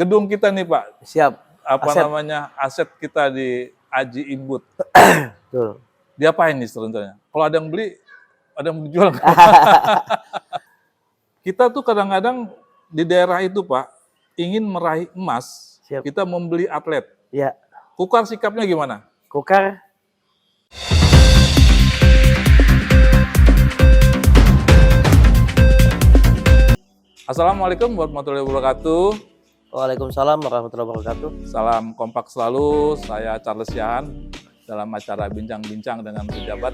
gedung kita nih Pak. Siap. Aset kita di Aji Inbut. Betul. Diapain nih rencananya? Kalau ada yang beli, ada yang dijual. Kita tuh kadang-kadang di daerah itu Pak, ingin meraih emas, Siap. kita membeli atlet. Ya. Kukar sikapnya gimana? Kukar. Assalamualaikum warahmatullahi wabarakatuh. Waalaikumsalam warahmatullahi wabarakatuh. Salam kompak selalu, saya Charles Yahan dalam acara bincang-bincang dengan pejabat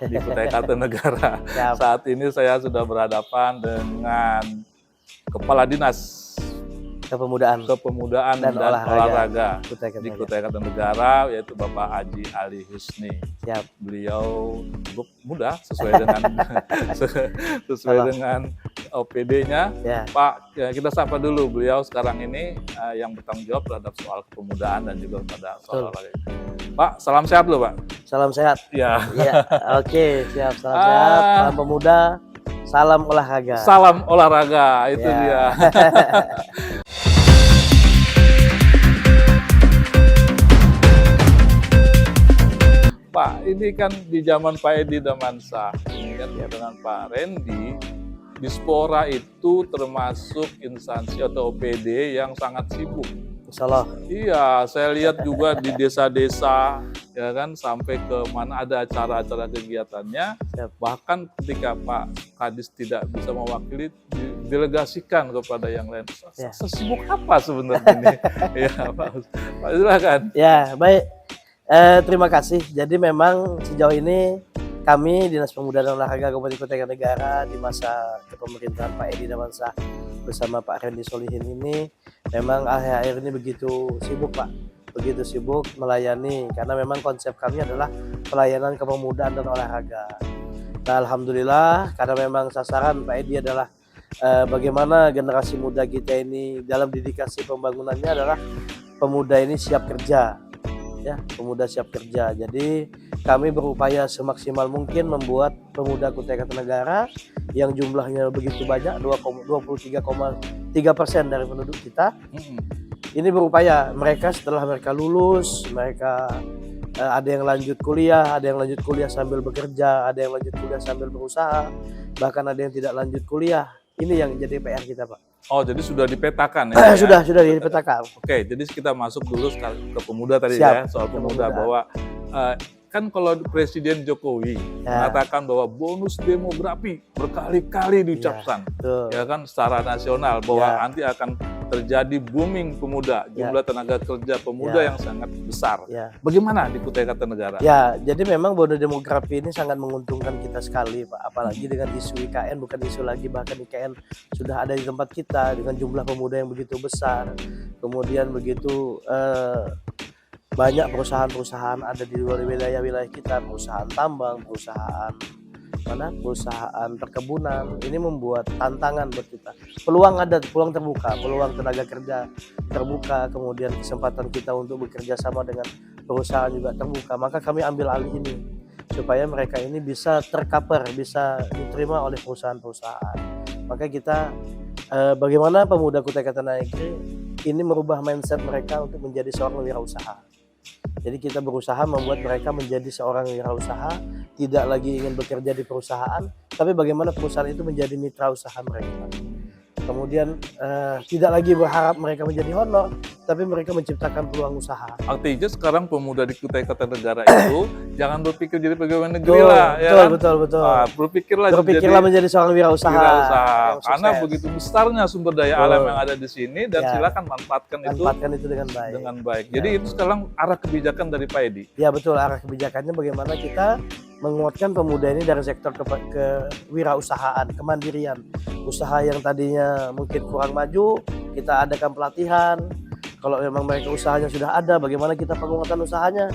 di Kutai Kartanegara. Saat ini saya sudah berhadapan dengan Kepala Dinas Kepemudaan dan Olahraga di Kutai Kartanegara, yaitu Bapak Haji Ali Husni. Siap. Beliau cukup muda sesuai dengan OPD-nya. Ya. Pak, kita sapa dulu beliau sekarang ini yang bertanggung jawab terhadap soal kepemudaan dan juga pada soal olahraga. Pak, salam sehat loh Pak. Salam sehat. Ya. Oke, siap. Salam sehat, salam pemuda, salam olahraga. Salam olahraga, itu dia. Pak, ini kan di zaman Pak Edi Damansyah, ini kan dengan Pak Randy, Dispora itu termasuk instansi atau OPD yang sangat sibuk. Insyaallah. Iya, saya lihat juga di desa-desa, ya kan, sampai ke mana ada acara-acara kegiatannya. Siap. Bahkan ketika Pak Kadis tidak bisa mewakili, didelegasikan kepada yang lain. Ya. Sesibuk apa sebenarnya ini? Ya, Pak, silakan. Ya, baik. Terima kasih. Jadi memang sejauh ini kami Dinas Pemuda dan Olahraga Kabupaten Kutai Kartanegara di masa kepemerintahan Pak Edi Damansyah bersama Pak Randy Solihin ini memang akhir-akhir ini begitu sibuk Pak, begitu sibuk melayani karena memang konsep kami adalah pelayanan kepemudaan dan olahraga. Nah, alhamdulillah karena memang sasaran Pak Edi adalah bagaimana generasi muda kita ini dalam dedikasi pembangunannya adalah pemuda ini siap kerja. Ya, pemuda siap kerja. Jadi kami berupaya semaksimal mungkin membuat pemuda Kutai Kartanegara yang jumlahnya begitu banyak, 23,3% dari penduduk kita. Ini berupaya mereka setelah mereka lulus, mereka ada yang lanjut kuliah, ada yang lanjut kuliah sambil bekerja, ada yang lanjut kuliah sambil berusaha, bahkan ada yang tidak lanjut kuliah. Ini yang jadi PR kita, Pak. Oh, jadi sudah dipetakan ya? Sudah dipetakan. Oke, jadi kita masuk dulu ke pemuda tadi. Siap. Ya, soal pemuda bahwa kan kalau Presiden Jokowi mengatakan bahwa bonus demografi berkali-kali diucapkan, ya kan, secara nasional bahwa nanti akan terjadi booming pemuda, jumlah tenaga kerja pemuda yang sangat besar. Bagaimana di Kutai Kartanegara? Ya, jadi memang bonus demografi ini sangat menguntungkan kita sekali, Pak. Apalagi dengan isu IKN, bukan isu lagi, bahkan IKN sudah ada di tempat kita dengan jumlah pemuda yang begitu besar. Kemudian begitu banyak perusahaan-perusahaan ada di luar wilayah kita, perusahaan tambang, perusahaan perkebunan. Ini membuat tantangan buat kita. Peluang ada, peluang terbuka, peluang tenaga kerja terbuka, kemudian kesempatan kita untuk bekerja sama dengan perusahaan juga terbuka. Maka kami ambil alih ini supaya mereka ini bisa tercover, bisa diterima oleh perusahaan-perusahaan. Maka kita bagaimana pemuda Kutai Kartanegara ini merubah mindset mereka untuk menjadi seorang wirausaha. Jadi kita berusaha membuat mereka menjadi seorang wirausaha, tidak lagi ingin bekerja di perusahaan, tapi bagaimana perusahaan itu menjadi mitra usaha mereka. Kemudian tidak lagi berharap mereka menjadi honor, tapi mereka menciptakan peluang usaha. Artinya sekarang pemuda di Kutai Kartanegara itu jangan berpikir jadi pegawai negeri lah, ya kan? Betul. Berpikirlah menjadi seorang wirausaha. Karena begitu besarnya sumber daya alam yang ada di sini dan silakan manfaatkan itu dengan baik. Jadi itu sekarang arah kebijakan dari Pak Edi. Ya betul, arah kebijakannya bagaimana kita menguatkan pemuda ini dari sektor kewirausahaan, kemandirian. Usaha yang tadinya mungkin kurang maju, kita adakan pelatihan. Kalau memang mereka usahanya sudah ada, bagaimana kita penguatan usahanya?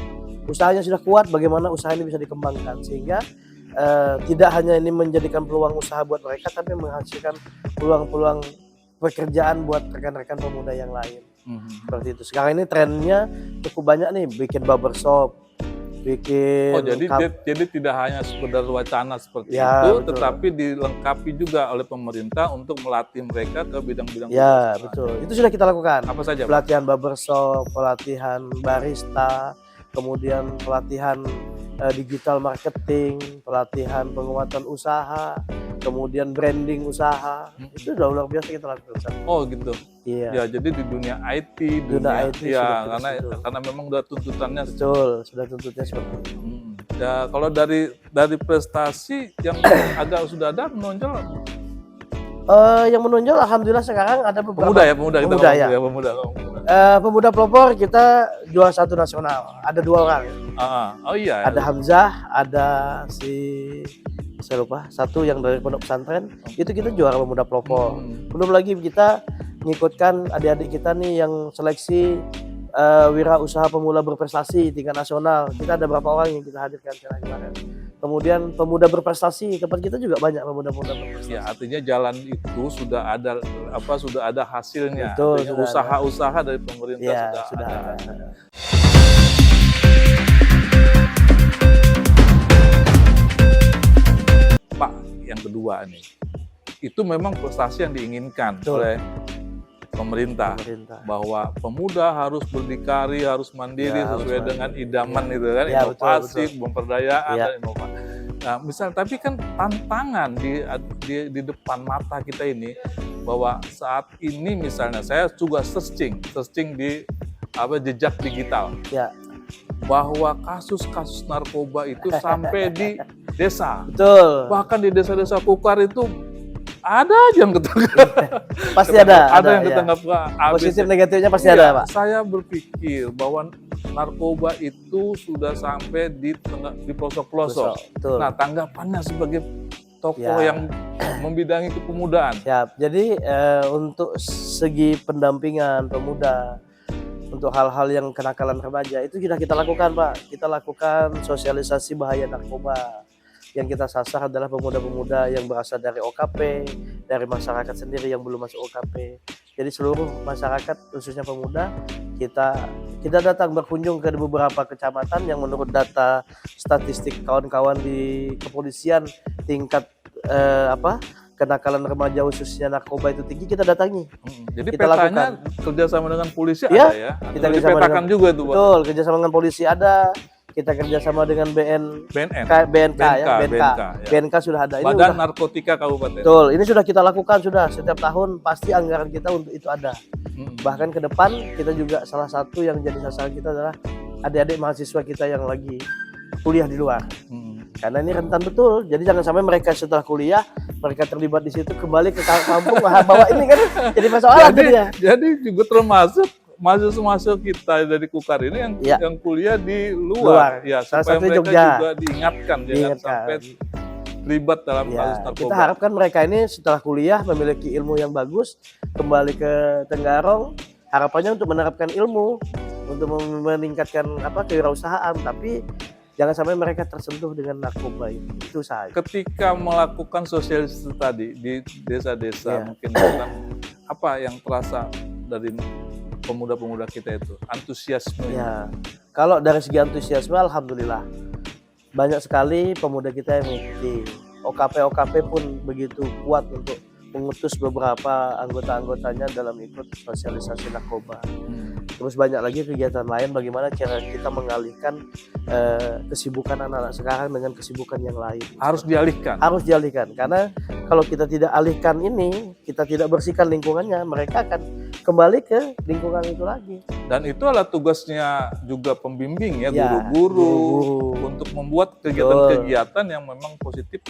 Usahanya sudah kuat, bagaimana usaha ini bisa dikembangkan sehingga tidak hanya ini menjadikan peluang usaha buat mereka, tapi menghasilkan peluang-peluang pekerjaan buat rekan-rekan pemuda yang lain. Seperti itu. Sekarang ini trennya cukup banyak nih, bikin barbershop, bikin Oh, jadi jadi tidak hanya sekedar wacana seperti Ya, itu, betul. tetapi dilengkapi juga oleh pemerintah untuk melatih mereka ke bidang-bidang Ya, kewirausahaan. betul. Itu sudah kita lakukan. Apa saja, Pak? Pelatihan barbershop, pelatihan barista, kemudian pelatihan digital marketing, pelatihan penguatan usaha, kemudian branding usaha. Itu udah luar biasa kita lakukan. Oh, gitu. Iya. Ya, jadi di dunia IT, Dunia IT ya, sudah karena betul. karena memang udah tuntutannya. Betul, sudah tuntutnya seperti itu. Ya, kalau dari prestasi yang agak sudah ada menonjol Yang menonjol alhamdulillah sekarang ada beberapa pemuda kita pemuda ngomong ya. pemuda. Pemuda pelopor kita juara 1 nasional. Ada 2 orang. Oh iya. Ada Hamzah, ada si saya lupa, satu yang dari pondok pesantren. Itu kita juara pemuda pelopor. Belum lagi kita ngikutkan adik-adik kita nih yang seleksi wirausaha pemula berprestasi tingkat nasional. Kita ada berapa orang yang kita hadirkan kemarin. Kemudian pemuda berprestasi, tempat kita juga banyak pemuda-pemuda berprestasi. Ya, artinya jalan itu sudah ada hasilnya. Betul, artinya usaha-usaha dari pemerintah Ya, sudah ada. Pak, yang kedua nih, itu memang prestasi yang diinginkan oleh pemerintah, bahwa pemuda harus berdikari, harus mandiri sesuai dengan idaman itu kan, inovasi, pemberdayaan dan inovasi. Nah, misal, tapi kan tantangan di depan mata kita ini, bahwa saat ini misalnya saya juga searching di jejak digital, bahwa kasus-kasus narkoba itu sampai di desa. Betul. Bahkan di desa-desa Kukar itu ada aja yang ketangkap. Pasti ada yang ketangkap. Positif negatifnya pasti ada, Pak. Saya berpikir bahwa narkoba itu sudah sampai di pelosok-pelosok. Nah, tanggapannya sebagai tokoh yang membidangi kepemudaan. Siap. Jadi untuk segi pendampingan pemuda, untuk hal-hal yang kenakalan remaja itu sudah kita lakukan, Pak. Kita lakukan sosialisasi bahaya narkoba. Yang kita sasar adalah pemuda-pemuda yang berasal dari OKP, dari masyarakat sendiri yang belum masuk OKP. Jadi seluruh masyarakat, khususnya pemuda, kita datang berkunjung ke beberapa kecamatan yang menurut data statistik kawan-kawan di kepolisian tingkat kenakalan remaja khususnya narkoba itu tinggi, kita datangi. Jadi kita petanya lakukan kerjasama dengan polisi ada ya? Kita dipetakan juga tuh, Pak. Betul, kerjasama dengan polisi ada. Kita kerjasama dengan BNK sudah ada. Ini Badan Narkotika Kabupaten. Betul, ini sudah kita lakukan setiap tahun pasti anggaran kita untuk itu ada. Bahkan ke depan kita juga salah satu yang jadi sasaran kita adalah adik-adik mahasiswa kita yang lagi kuliah di luar. Karena ini rentan betul, jadi jangan sampai mereka setelah kuliah mereka terlibat di situ kembali ke kampung bawa ini kan jadi masalah jadinya. Jadi juga termasuk mahasiswa kita dari Kukar ini yang kuliah di luar. Ya, supaya mereka juga diingatkan jangan sampai terlibat dalam kasus narkoba. Kita harapkan mereka ini setelah kuliah memiliki ilmu yang bagus, kembali ke Tenggarong, harapannya untuk menerapkan ilmu, untuk meningkatkan kewirausahaan, tapi jangan sampai mereka tersentuh dengan narkoba itu saja. Ketika melakukan sosialisasi tadi di desa-desa, mungkin apa yang terasa dari pemuda-pemuda kita itu, antusiasme? Ya, kalau dari segi antusiasme, alhamdulillah banyak sekali pemuda kita yang mengikuti. OKP pun begitu kuat untuk mengutus beberapa anggota-anggotanya dalam ikut sosialisasi narkoba. Terus banyak lagi kegiatan lain, bagaimana cara kita mengalihkan kesibukan anak-anak sekarang dengan kesibukan yang lain. Harus dialihkan. Harus dialihkan, karena kalau kita tidak alihkan ini, kita tidak bersihkan lingkungannya, mereka akan kembali ke lingkungan itu lagi. Dan itu adalah tugasnya juga pembimbing ya, guru-guru untuk membuat kegiatan-kegiatan yang memang positif.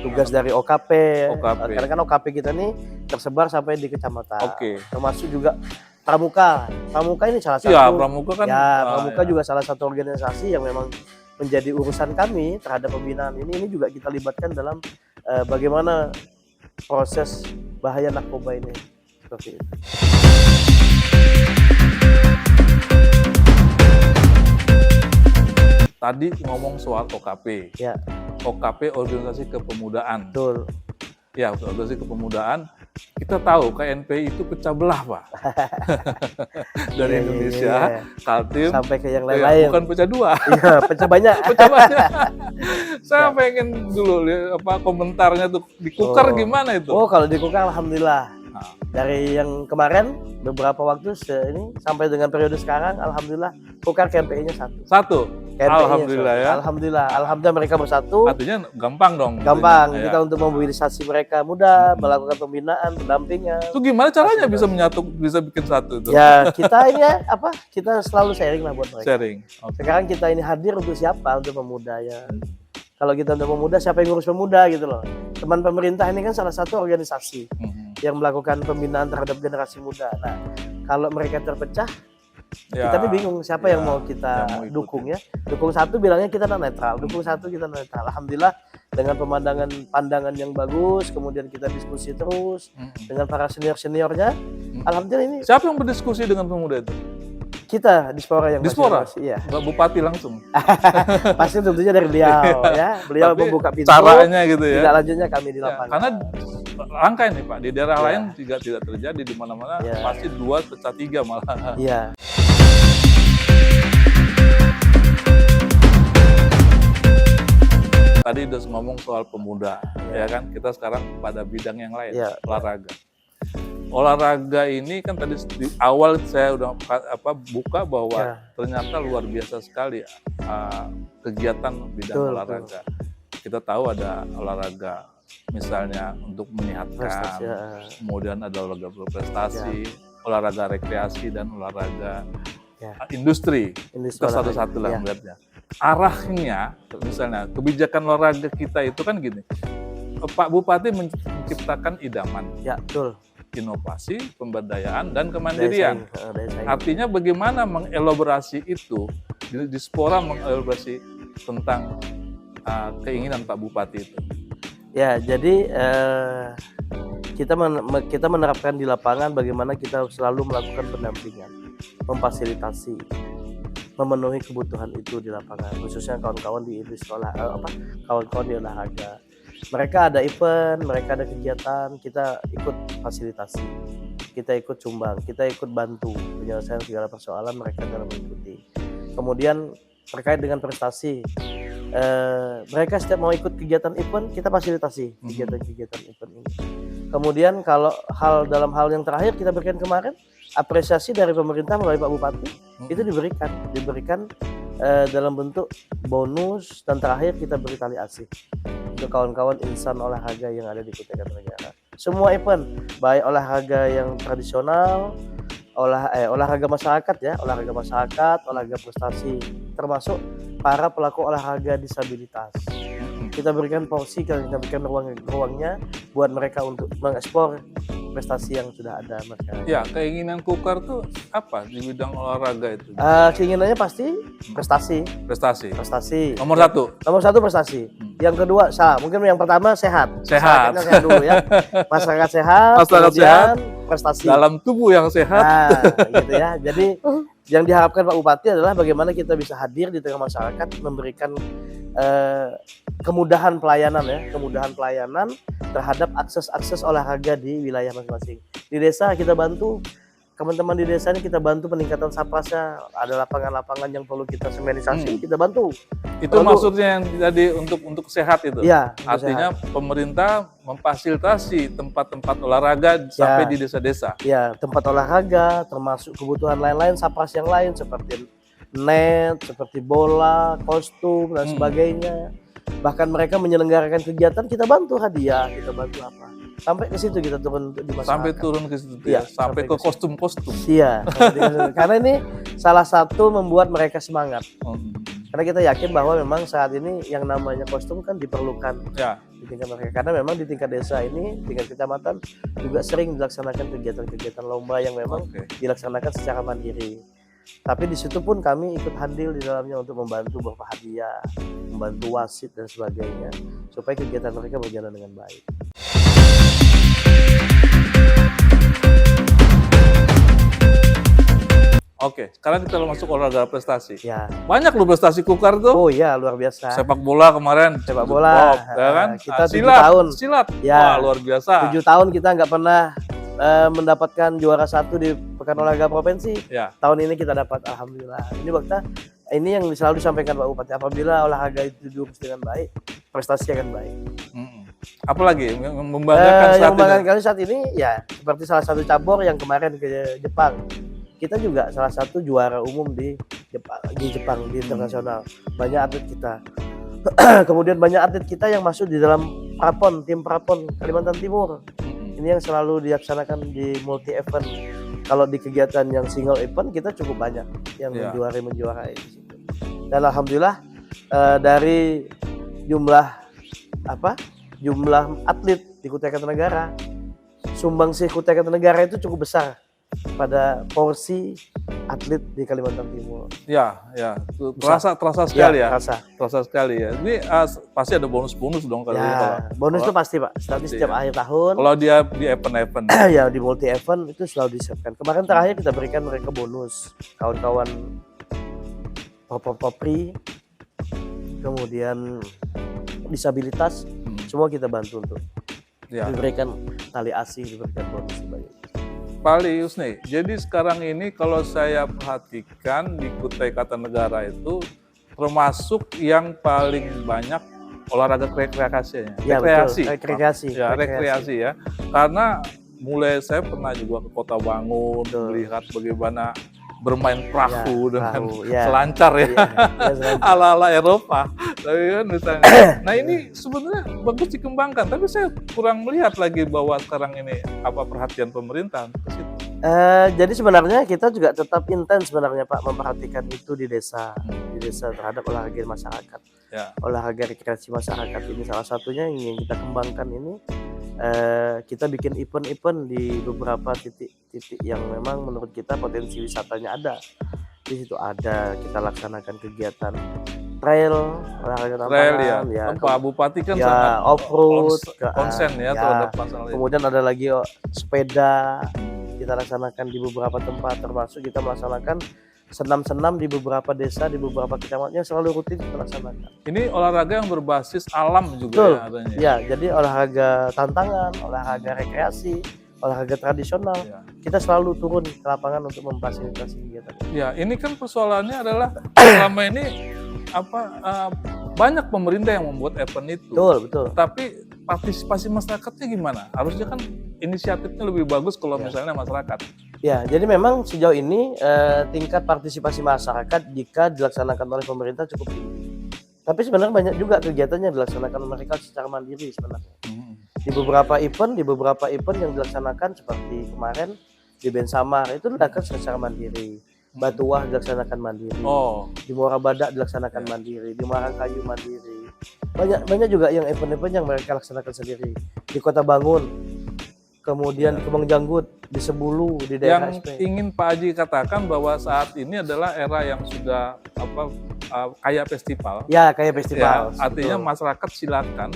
Tugas dari OKP. Karena kan OKP kita nih tersebar sampai di kecamatan. Termasuk juga Pramuka ini salah satu. Pramuka kan. Pramuka juga salah satu organisasi yang memang menjadi urusan kami terhadap pembinaan ini. Ini juga kita libatkan dalam bagaimana proses bahaya narkoba ini. Seperti itu. Tadi ngomong soal OKP. OKP organisasi kepemudaan. Betul. Ya, organisasi kepemudaan. kita tahu KNPI itu pecah belah, Pak. Dari Iya, Indonesia, iya. Kaltim, Sampai ke yang lain-lain. bukan pecah dua, Iya, pecah banyak. pecah banyak. Saya pengen dulu lihat komentarnya tuh di Kukar gimana itu? Oh, kalau di Kukar alhamdulillah. Nah. Dari yang kemarin beberapa waktu ini sampai dengan periode sekarang alhamdulillah Kukar KNPI-nya satu. Satu. KNPI-nya Alhamdulillah satu. ya. Alhamdulillah mereka bersatu. Artinya gampang dong. Gampang intinya, kita ya. untuk memobilisasi mereka mudah, melakukan pembinaan, pendampingan. Itu gimana caranya bisa menyatu, bisa bikin satu itu? Ya kita ini ya apa? Kita selalu sharing lah buat mereka. Sharing. Oke. Sekarang kita ini hadir untuk siapa? Untuk pemuda ya. Kalau kita untuk pemuda, siapa yang ngurus pemuda gitu loh. Teman pemerintah ini kan salah satu organisasi yang melakukan pembinaan terhadap generasi muda. Nah, kalau mereka terpecah, Ya, kita nih bingung siapa ya, yang mau kita yang mau ikut, dukung ya. Dukung satu bilangnya kita netral, dukung satu kita netral. Alhamdulillah dengan pandangan yang bagus, kemudian kita diskusi terus dengan para seniornya. Alhamdulillah ini Siapa yang berdiskusi dengan pemuda itu? kita Dispora yang Dispora? iya. Nggak bupati langsung. Pasti tentunya dari beliau ya. Beliau Tapi membuka pintu. caranya gitu ya. Tidak lanjutnya kami di Ya, lapangan. karena langka ini Pak, di daerah Ya. lain juga tidak terjadi, di mana-mana Ya. pasti 2 pecah 3 malah. Iya. Tadi udah ngomong soal pemuda, ya kan? Kita sekarang pada bidang yang lain, Ya. olahraga. Olahraga ini kan tadi di awal saya udah buka bahwa Ya. ternyata luar biasa sekali kegiatan bidang Betul, olahraga. Kita tahu ada olahraga misalnya untuk menyehatkan, Prestasi, ya. kemudian ada olahraga berprestasi, olahraga rekreasi dan olahraga Ya. industri. Industri Kita olahraga. satu-satu lah Ya. melihatnya. Arahnya, misalnya kebijakan olahraga kita itu kan gini, Pak Bupati menciptakan idaman, Ya, betul. inovasi, pemberdayaan, dan kemandirian. Daya saing. Artinya bagaimana mengelaborasi itu, Dispora mengelaborasi tentang keinginan Pak Bupati itu. Ya, jadi kita menerapkan di lapangan bagaimana kita selalu melakukan pendampingan, memfasilitasi, memenuhi kebutuhan itu di lapangan, khususnya kawan-kawan di industri kawan-kawan di olahraga. Mereka ada event, mereka ada kegiatan, kita ikut fasilitasi, kita ikut sumbang, kita ikut bantu penyelesaian segala persoalan mereka dalam mengikuti. Kemudian terkait dengan prestasi, mereka setiap mau ikut kegiatan event, kita fasilitasi kegiatan-kegiatan event ini. Kemudian kalau dalam hal yang terakhir kita berikan kemarin, apresiasi dari pemerintah melalui Pak Bupati itu diberikan dalam bentuk bonus, dan terakhir kita beri tali asih untuk kawan-kawan insan olahraga yang ada di Kutai Kartanegara. Semua event, baik olahraga yang tradisional, olahraga masyarakat ya, olahraga prestasi, termasuk para pelaku olahraga disabilitas. Kita berikan porsi, kita berikan ruangnya buat mereka untuk mengekspor prestasi yang sudah ada mereka. Ya, keinginan Kukar tuh apa di bidang olahraga itu? Keinginannya pasti prestasi. Prestasi. Nomor satu. Prestasi. Yang kedua, mungkin yang pertama sehat. Sehat. Masyarakatnya sehat dulu ya. Masyarakat sehat. Masyarakat kemudian prestasi. Dalam tubuh yang sehat. Nah, gitu ya. Jadi yang diharapkan Pak Bupati adalah bagaimana kita bisa hadir di tengah masyarakat, memberikan kemudahan pelayanan terhadap akses olahraga di wilayah masing-masing. Di desa kita bantu teman-teman di desa ini, kita bantu peningkatan sapasnya, ada lapangan-lapangan yang perlu kita semenisasi, kita bantu. Itu maksudnya yang tadi untuk sehat itu. Iya, artinya pemerintah memfasilitasi tempat-tempat olahraga sampai di desa-desa. Ya, tempat olahraga termasuk kebutuhan lain-lain, sapas yang lain seperti net, seperti bola, kostum dan sebagainya. Bahkan mereka menyelenggarakan kegiatan, kita bantu hadiah, kita bantu apa. Sampai ke situ kita turun di masyarakat. Sampai turun ke situ ya, sampai ke kostum-kostum. Iya, karena ini salah satu membuat mereka semangat. Karena kita yakin bahwa memang saat ini yang namanya kostum kan diperlukan di tingkat mereka. Karena memang di tingkat desa ini, tingkat kecamatan juga sering dilaksanakan kegiatan-kegiatan lomba yang memang dilaksanakan secara mandiri. Tapi di situ pun kami ikut hadir di dalamnya untuk membantu berupa hadiah, membantu wasit dan sebagainya, supaya kegiatan mereka berjalan dengan baik. Oke, sekarang kita masuk olahraga prestasi. Ya. Banyak loh prestasi Kukar tuh. Oh iya, luar biasa. Sepak bola kemarin. Sepak bola. Ya kan? Kita 7 silat, tahun. Silat. Ya. Wah, luar biasa. 7 tahun kita nggak pernah mendapatkan juara 1 di Pekan Olahraga Provinsi. Ya. Tahun ini kita dapat, alhamdulillah. Ini yang selalu disampaikan Pak Bupati, apabila olahraga itu diurus dengan baik, prestasi akan baik. Apalagi yang membanggakan yang membanggakan saat ini ya seperti salah satu cabur yang kemarin ke Jepang. Kita juga salah satu juara umum di Jepang di internasional. Banyak atlet kita. Kemudian banyak atlet kita yang masuk di dalam prapon, tim prapon Kalimantan Timur. Ini yang selalu dilaksanakan di multi event. Kalau di kegiatan yang single event kita cukup banyak yang menjuarai di situ. Dan alhamdulillah dari jumlah atlet di Kutai Kartanegara, sumbangsih Kutai Kartanegara itu cukup besar pada porsi atlet di Kalimantan Timur. Ya. Terasa sekali ya. Terasa sekali ya. Ini pasti ada bonus-bonus dong kalau bonus itu pasti Pak. Setiap akhir tahun. Kalau dia di event-event. Ya di multi event itu selalu disiapkan. Kemarin terakhir kita berikan mereka bonus. Kawan-kawan popri, kemudian disabilitas, semua kita bantu untuk diberikan tali asi, diberikan bonus sebanyak. Pak Lius nih, jadi sekarang ini kalau saya perhatikan di Kutai Kartanegara itu termasuk yang paling banyak olahraga rekreasinya. Ya, rekreasi ya. Karena mulai saya pernah juga ke Kota Bangun, melihat bagaimana bermain perahu dengan selancar ala-ala Eropa. Tapi kan misalnya, nah ini sebenarnya bagus dikembangkan, tapi saya kurang melihat lagi bahwa sekarang ini perhatian pemerintah ke situ. Jadi sebenarnya kita juga tetap intens sebenarnya Pak memperhatikan itu di desa terhadap olahraga masyarakat. Olahraga rekreasi masyarakat ini salah satunya yang kita kembangkan ini. Kita bikin event-event di beberapa titik-titik yang memang menurut kita potensi wisatanya ada. Di situ ada, kita laksanakan kegiatan trail, olahraga tantangan, Pak Bupati kan sangat off-road, konsen terhadap masalah. Kemudian ada lagi sepeda, kita laksanakan di beberapa tempat, termasuk kita melaksanakan senam-senam di beberapa desa, di beberapa kecamatan selalu rutin kita laksanakan. Ini olahraga yang berbasis alam juga adanya. Ya, jadi olahraga tantangan, olahraga rekreasi, olahraga tradisional. Kita selalu turun ke lapangan untuk memfasilitasi kegiatan. Ya, ini kan persoalannya adalah selama ini banyak pemerintah yang membuat event itu. Betul. Tapi partisipasi masyarakatnya gimana? Harusnya kan inisiatifnya lebih bagus kalau misalnya masyarakat. Ya, jadi memang sejauh ini tingkat partisipasi masyarakat jika dilaksanakan oleh pemerintah cukup tinggi. Tapi sebenarnya banyak juga kegiatan yang dilaksanakan mereka secara mandiri sebenarnya. Di beberapa event yang dilaksanakan seperti kemarin di Bensamar itu dilakukan secara mandiri. Batuah dilaksanakan mandiri. Di Muara Badak dilaksanakan mandiri. Di Marangkayu mandiri. Banyak juga yang event-event yang mereka laksanakan sendiri. Di Kota Bangun. Kemudian di Kemang Janggut, di Sebulu, di daerah yang ingin Pak Haji katakan bahwa saat ini adalah era yang sudah kayak festival. Ya, kayak festival. Artinya masyarakat silakan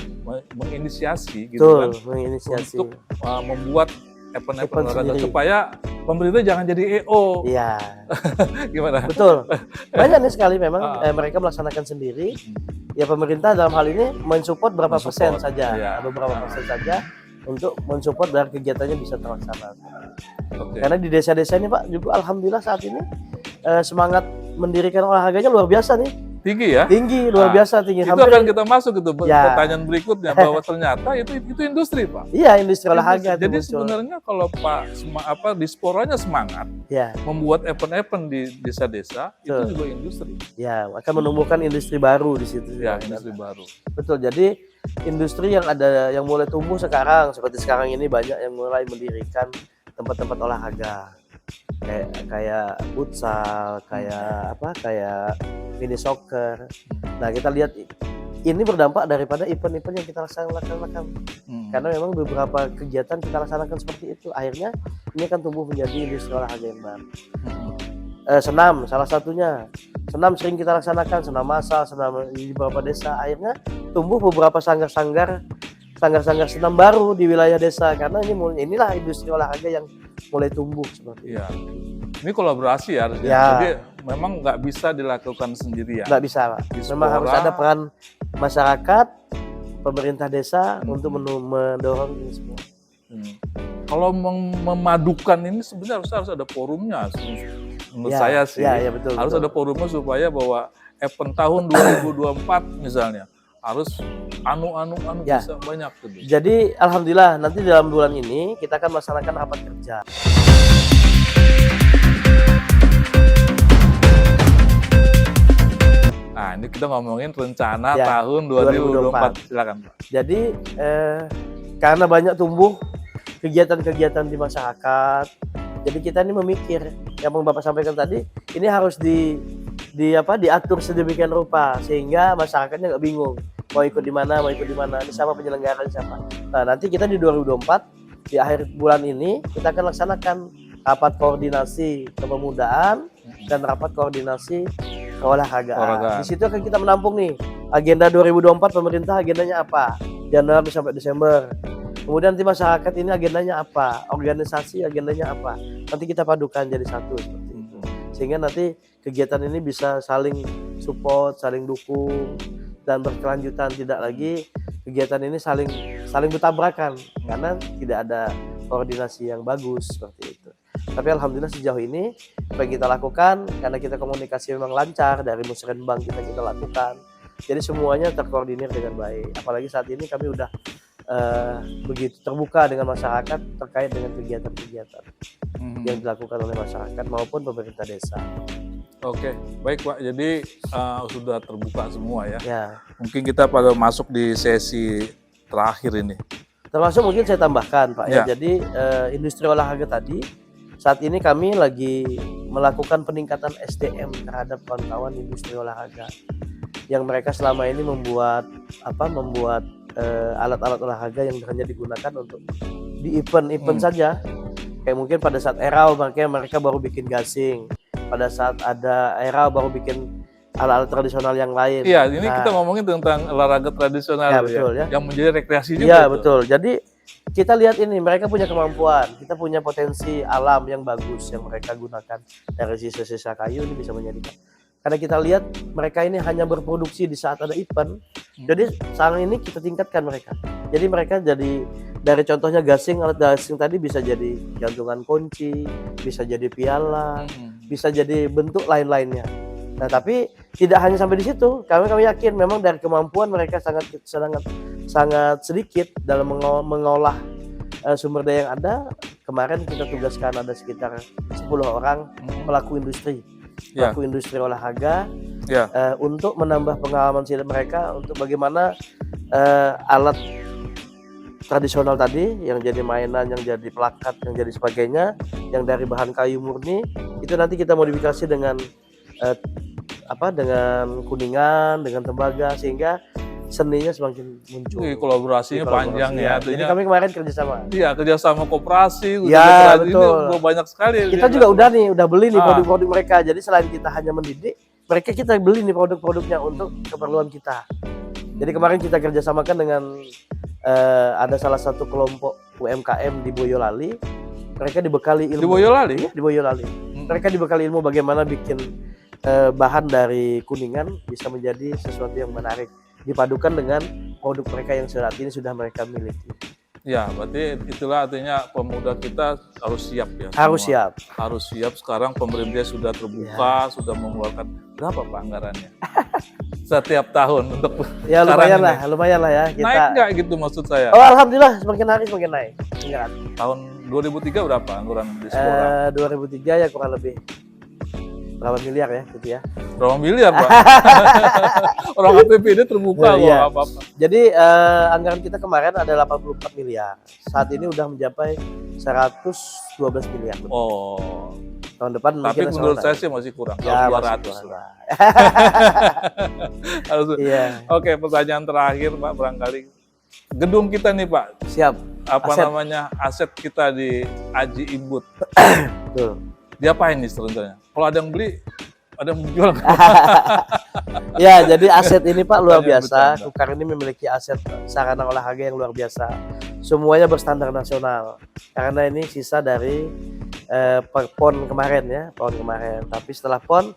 menginisiasi gitu untuk membuat event-event olahraga supaya pemerintah jangan jadi EO. Iya. Gimana? Betul. Banyak nih sekali memang mereka melaksanakan sendiri. Ya pemerintah dalam hal ini mensupport berapa persen saja, beberapa persen saja untuk mensupport dan kegiatannya bisa terlaksana. Karena di desa-desa ini Pak juga alhamdulillah saat ini semangat mendirikan olahraganya luar biasa nih. Tinggi ya? Tinggi, luar biasa tinggi. Itu akan kita masuk itu pertanyaan berikutnya bahwa ternyata itu industri Pak. Iya, industri olahraga. Jadi sebenarnya kalau Pak Disporanya semangat membuat event-event di desa-desa itu juga industri. Ya, akan menumbuhkan industri baru di situ. Ya, industri baru. Betul. Jadi industri yang mulai tumbuh sekarang seperti sekarang ini banyak yang mulai mendirikan tempat-tempat olahraga. Kayak futsal, kayak mini soccer. Nah, kita lihat ini berdampak daripada event-event yang kita laksanakan. Karena memang beberapa kegiatan kita laksanakan seperti itu. Akhirnya ini akan tumbuh menjadi industri olahraga yang baru. Senam salah satunya. Senam sering kita laksanakan, senam massal, senam di beberapa desa. Akhirnya tumbuh beberapa sanggar-sanggar senam baru di wilayah desa karena inilah industri olahraga yang mulai tumbuh seperti itu. Ini kolaborasi harusnya. Ya. Jadi memang nggak bisa dilakukan sendirian. Nggak bisa, Pak. Memang harus ada peran masyarakat, pemerintah desa untuk mendorong ini semua. Kalau memadukan ini sebenarnya harus ada forumnya. Menurut saya sih, betul, harus ada forumnya supaya bahwa event tahun 2024 misalnya harus bisa banyak gitu. Jadi alhamdulillah nanti dalam bulan ini kita akan melaksanakan rapat kerja. Nah, ini kita ngomongin rencana tahun 2024. Silakan, Pak. Jadi karena banyak tumbuh kegiatan-kegiatan di masyarakat, jadi kita ini memikir yang Bapak sampaikan tadi, ini harus diatur sedemikian rupa sehingga masyarakatnya nggak bingung mau ikut di mana, ini sama penyelenggara siapa. Nah, nanti kita di 2024 di akhir bulan ini kita akan laksanakan rapat koordinasi kepemudaan dan rapat koordinasi keolahragaan. Di situ akan kita menampung nih agenda 2024 pemerintah agendanya apa, Januari sampai Desember. Kemudian nanti masyarakat ini agendanya apa, organisasi agendanya apa. Nanti kita padukan jadi satu seperti itu. Sehingga nanti kegiatan ini bisa saling support, saling dukung dan berkelanjutan, tidak lagi kegiatan ini saling bertabrakan karena tidak ada koordinasi yang bagus seperti itu. Tapi alhamdulillah sejauh ini apa yang kita lakukan karena kita komunikasi memang lancar dari musrenbang kita lakukan. Jadi semuanya terkoordinir dengan baik. Apalagi saat ini kami udah begitu terbuka dengan masyarakat terkait dengan kegiatan-kegiatan yang dilakukan oleh masyarakat maupun pemerintah desa. Oke, baik Pak. Jadi sudah terbuka semua ya. Mungkin kita pada masuk di sesi terakhir ini. Termasuk mungkin saya tambahkan Pak ya. Jadi industri olahraga tadi saat ini kami lagi melakukan peningkatan SDM terhadap kawan-kawan industri olahraga yang mereka selama ini membuat alat-alat olahraga yang hanya digunakan untuk di event saja. Kayak mungkin pada saat ERAW mereka baru bikin gasing. Pada saat ada ERAW baru bikin alat-alat tradisional yang lain. Iya, ini kita ngomongin tentang olahraga tradisional betul, yang menjadi rekreasi juga. Iya, betul. Jadi kita lihat ini mereka punya kemampuan, kita punya potensi alam yang bagus yang mereka gunakan dari sisa-sisa kayu ini bisa menjadikan. Karena kita lihat mereka ini hanya berproduksi di saat ada event. Jadi sekarang ini kita tingkatkan mereka. Jadi mereka jadi dari contohnya gasing, alat gasing tadi bisa jadi gantungan kunci, bisa jadi piala, bisa jadi bentuk lain-lainnya. Nah, tapi tidak hanya sampai di situ. Kami yakin memang dari kemampuan mereka sangat sedikit dalam mengolah sumber daya yang ada. Kemarin kita tugaskan ada sekitar 10 orang pelaku industri. Pelaku industri olahraga untuk menambah pengalaman mereka untuk bagaimana alat tradisional tadi yang jadi mainan, yang jadi plakat, yang jadi sebagainya yang dari bahan kayu murni itu nanti kita modifikasi dengan dengan kuningan, dengan tembaga sehingga seninya semakin muncul. Kolaborasinya panjang ya. Jadi kami kemarin kerjasama. Iya, kerjasama koperasi. Iya, betul. Ini banyak sekali. Kita juga udah beli nih produk-produk mereka. Jadi selain kita hanya mendidik, kita beli nih produk-produknya untuk keperluan kita. Jadi kemarin kita kerjasamakan dengan ada salah satu kelompok UMKM di Boyolali. Mereka dibekali ilmu. Di Boyolali? Di Boyolali. Mereka dibekali ilmu bagaimana bikin bahan dari kuningan bisa menjadi sesuatu yang menarik. Dipadukan dengan produk mereka yang saat ini sudah mereka miliki. Ya, berarti itulah artinya pemuda kita harus siap ya. Harus siap. Harus siap. Sekarang pemerintah sudah terbuka, sudah mengeluarkan berapa Pak anggarannya? Setiap tahun untuk lumayan lah ya. Kita... Naik nggak gitu maksud saya? Oh, alhamdulillah semakin hari semakin naik. Tahun 2003 berapa anggaran di sekolah? 2003 ya kurang lebih berapa miliar ya gitu ya. Berapa miliar Pak? Orang APBD terbuka apa-apa. Jadi anggaran kita kemarin ada 84 miliar. Saat ini udah mencapai 112 miliar. Oh. Tahun depan tapi menurut saya sih masih kurang. Ya, 200 lah. Oke, pertanyaan terakhir Pak barangkali. Gedung kita nih Pak. Siap. Aset kita di Aji Imbut. Betul. Diapain nih sebenarnya? Kalau ada yang beli, ada yang menjual. Ya, jadi aset ini Pak luar biasa. Kukar ini memiliki aset sarana olahraga yang luar biasa. Semuanya berstandar nasional. Karena ini sisa dari PON kemarin ya, PON kemarin. Tapi setelah PON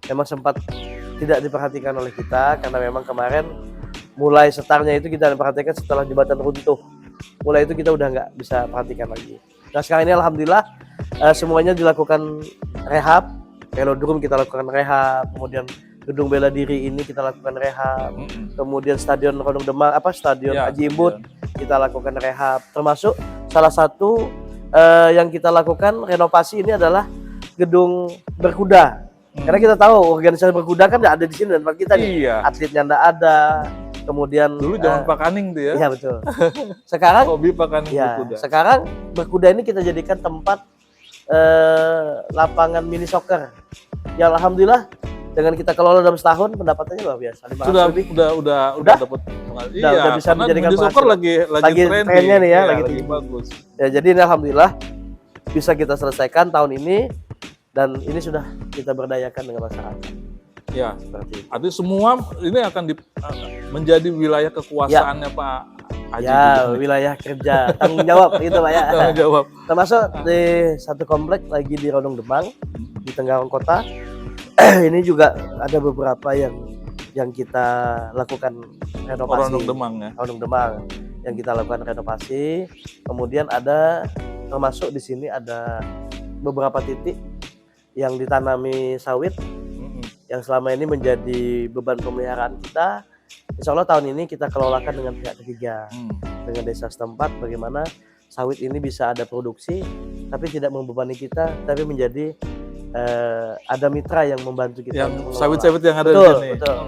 memang sempat tidak diperhatikan oleh kita karena memang kemarin mulai setarnya itu kita perhatikan setelah jembatan runtuh. Mulai itu kita udah nggak bisa perhatikan lagi. Nah sekarang ini alhamdulillah semuanya dilakukan rehab, velodrome kita lakukan rehab, kemudian gedung bela diri ini kita lakukan rehab, kemudian stadion Rondong Demang stadion Haji Imbut kita lakukan rehab, termasuk salah satu yang kita lakukan renovasi ini adalah gedung berkuda. Karena kita tahu organisasi berkuda kan nggak ada di sini dan tempat kita nih. Atletnya nggak ada. Kemudian dulu zaman Pak Kaning tuh ya. Iya betul. Sekarang hobi Pak Kaning berkuda. Sekarang berkuda ini kita jadikan tempat lapangan mini soccer. Ya alhamdulillah dengan kita kelola dalam setahun pendapatannya luar biasa. Udah dapat. Udah bisa menjadikan mini soccer lagi trennya nih ya, lagi bagus. Ya jadi ini alhamdulillah bisa kita selesaikan tahun ini dan ini sudah kita berdayakan dengan masyarakat. Ya, artinya semua ini akan menjadi wilayah kekuasaannya Pak Haji. Ya, wilayah kerja, tanggung jawab gitu Pak ya. Tanggung jawab. Termasuk di satu komplek lagi di Rondong Demang, di Tenggarong Kota. Ini juga ada beberapa yang kita lakukan renovasi. Rondong Demang ya. Rondong Demang yang kita lakukan renovasi. Kemudian ada termasuk di sini ada beberapa titik yang ditanami sawit yang selama ini menjadi beban pemeliharaan kita. Insya Allah tahun ini kita kelolakan dengan pihak ketiga, dengan desa setempat, bagaimana sawit ini bisa ada produksi, tapi tidak membebani kita, tapi menjadi ada mitra yang membantu kita. Yang sawit-sawit yang ada di sini. Betul,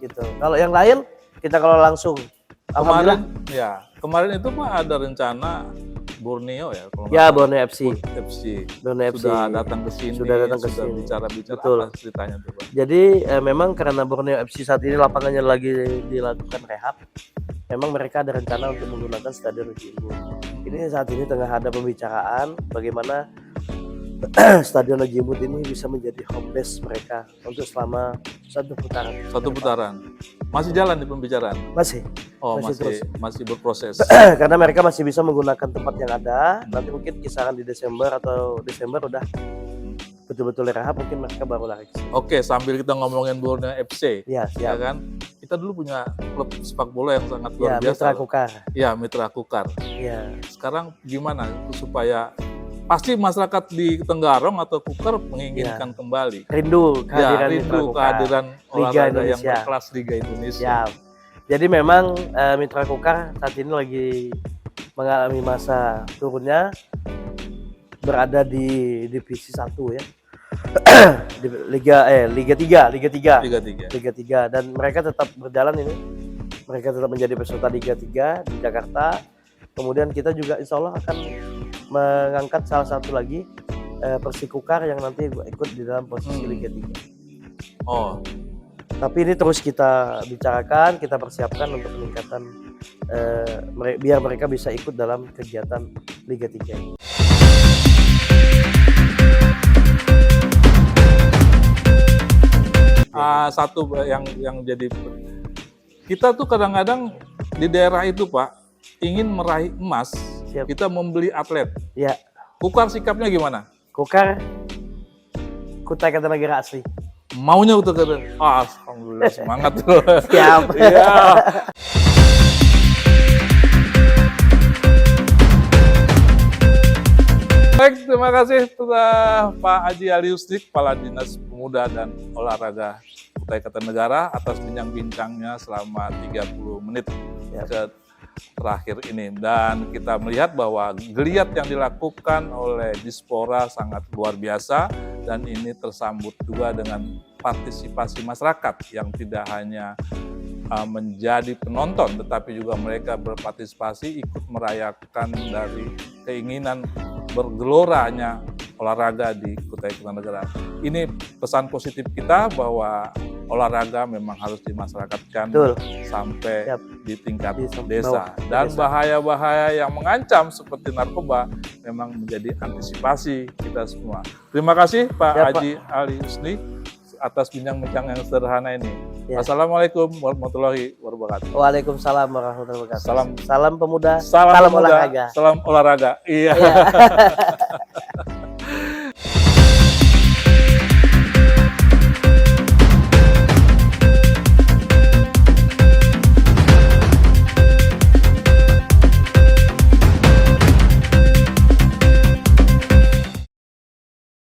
gitu. Kalau yang lain kita kelola langsung. Kemarin itu Pak ada rencana Borneo ya? Borneo FC. Sudah datang ke sini. Sudah bicara apa ceritanya tuh Pak? Jadi memang karena Borneo FC saat ini lapangannya lagi dilakukan rehab, memang mereka ada rencana untuk menggunakan stadion Haji Imbut. Ini saat ini tengah ada pembicaraan bagaimana stadion Haji Imbut ini bisa menjadi home base mereka untuk selama satu putaran. Satu putaran. Masih jalan di pembicaraan? Masih. Masih berproses. Karena mereka masih bisa menggunakan tempat yang ada. Nanti mungkin kisaran di Desember udah betul-betul rehab, mungkin mereka baru lari. Oke, sambil kita ngomongin Borneo FC, ya kan? Kita dulu punya klub sepak bola yang sangat luar biasa. Mitra Kukar. Ya, Mitra Kukar. Ya. Sekarang gimana supaya pasti masyarakat di Tenggarong atau Kukar menginginkan kembali. Rindu kehadiran olahraga yang berkelas Liga Indonesia. Jadi memang Mitra Kukar saat ini lagi mengalami masa turunnya, berada di divisi 1 ya. Di Liga 3 dan mereka tetap berjalan ini. Mereka tetap menjadi peserta Liga 3 di Jakarta. Kemudian kita juga insya Allah akan mengangkat salah satu lagi Persikukar yang nanti ikut di dalam posisi Liga 3. Tapi ini terus kita bicarakan, kita persiapkan untuk peningkatan biar mereka bisa ikut dalam kegiatan Liga 3 ini. Satu yang jadi kita tuh kadang-kadang di daerah itu Pak ingin meraih emas. Siap. Kita membeli atlet. Ya. Kukar sikapnya gimana? Kukar Kutai Kartanegara asli. Maunya untuk alhamdulillah semangat tuh. Siap. Iya. Baik, terima kasih Pak Haji Ali Husni, Kepala Dinas Pemuda dan Olahraga Kutai Kartanegara atas bincang-bincangnya selama 30 menit terakhir ini. Dan kita melihat bahwa geliat yang dilakukan oleh Dispora sangat luar biasa dan ini tersambut juga dengan partisipasi masyarakat yang tidak hanya menjadi penonton tetapi juga mereka berpartisipasi ikut merayakan dari keinginan bergeloranya olahraga di Kutai Kartanegara. Ini pesan positif kita bahwa olahraga memang harus dimasyarakatkan sampai di tingkat desa. Dan bahaya-bahaya yang mengancam seperti narkoba memang menjadi antisipasi kita semua. Terima kasih Pak Haji Ali Husni atas bincang-bincang yang sederhana ini. Assalamualaikum warahmatullahi wabarakatuh. Waalaikumsalam warahmatullahi wabarakatuh. Salam pemuda, salam olahraga. Salam olahraga. Iya.